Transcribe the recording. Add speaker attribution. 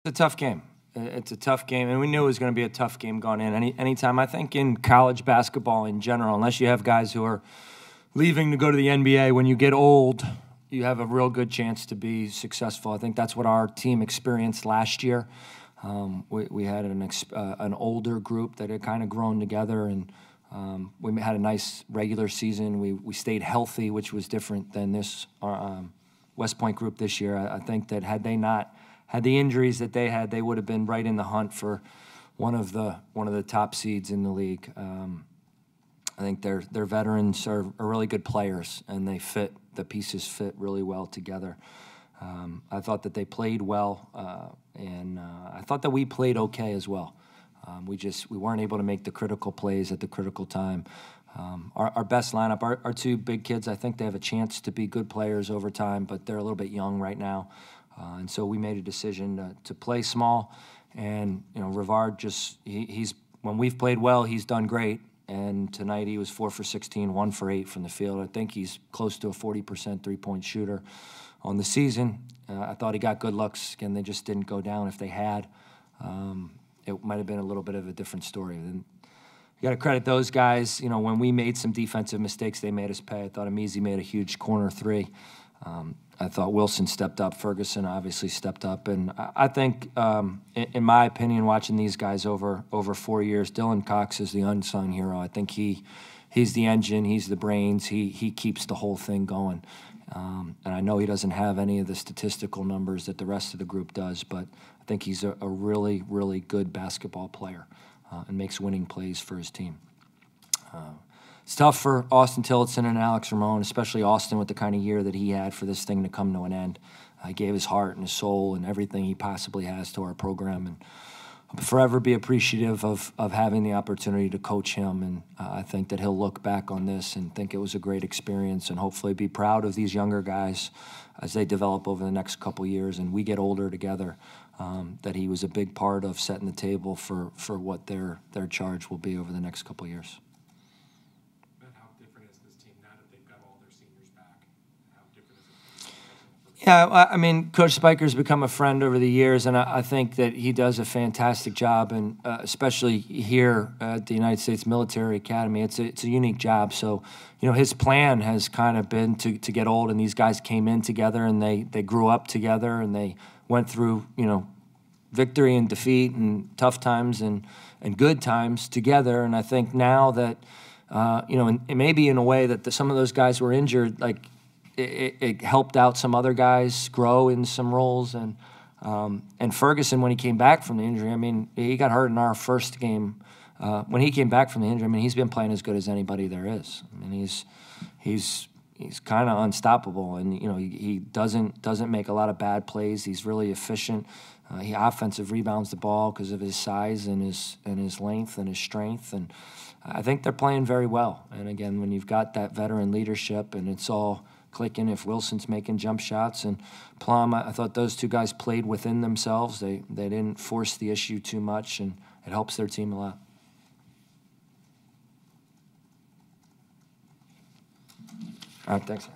Speaker 1: a tough game. It's a tough game, and we knew it was going to be a tough game going in. Anytime, I think in college basketball in general, unless you have guys who are leaving to go to the NBA, when you get old, you have a real good chance to be successful. I think that's what our team experienced last year. We had an older group that had kind of grown together, and we had a nice regular season. We stayed healthy, which was different than this West Point group this year. I think that had they not had the injuries that they had, they would have been right in the hunt for one of the top seeds in the league. I think their veterans are really good players, and the pieces fit really well together. I thought that they played well, and I thought that we played okay as well. We weren't able to make the critical plays at the critical time. Our best lineup, our two big kids, I think they have a chance to be good players over time, but they're a little bit young right now. And so we made a decision to play small. And, Rivard he's when we've played well, he's done great. And tonight he was 4 for 16, 1 for 8 from the field. I think he's close to a 40% three-point shooter on the season. I thought he got good looks. Again, they just didn't go down. If they had, it might have been a little bit of a different story. And you got to credit those guys. When we made some defensive mistakes, they made us pay. I thought Amizi made a huge corner three. I thought Wilson stepped up. Ferguson obviously stepped up. And I think, in my opinion, watching these guys over 4 years, Dylan Cox is the unsung hero. I think he's the engine. He's the brains. He keeps the whole thing going. And I know he doesn't have any of the statistical numbers that the rest of the group does, but I think he's a really, really good basketball player and makes winning plays for his team. It's tough for Austin Tillotson and Alex Ramon, especially Austin with the kind of year that he had for this thing to come to an end. He gave his heart and his soul and everything he possibly has to our program, and I'll forever be appreciative of having the opportunity to coach him. And I think that he'll look back on this and think it was a great experience, and hopefully be proud of these younger guys as they develop over the next couple years and we get older together, that he was a big part of setting the table for what their charge will be over the next couple years. Yeah, I mean, Coach Spiker's become a friend over the years, and I think that he does a fantastic job, and especially here at the United States Military Academy, it's a unique job. So, his plan has kind of been to get old, and these guys came in together, and they grew up together, and they went through, victory and defeat and tough times and good times together. And I think now that, and maybe in a way that some of those guys were injured, like, it helped out some other guys grow in some roles, and Ferguson, when he came back from the injury, I mean, he got hurt in our first game. When he came back from the injury, I mean, he's been playing as good as anybody there is. I mean, he's kind of unstoppable, and he doesn't make a lot of bad plays. He's really efficient. He offensive rebounds the ball because of his size and his length and his strength, and I think they're playing very well. And again, when you've got that veteran leadership and it's all clicking, if Wilson's making jump shots and Plum, I thought those two guys played within themselves. They didn't force the issue too much, and it helps their team a lot. All right, thanks.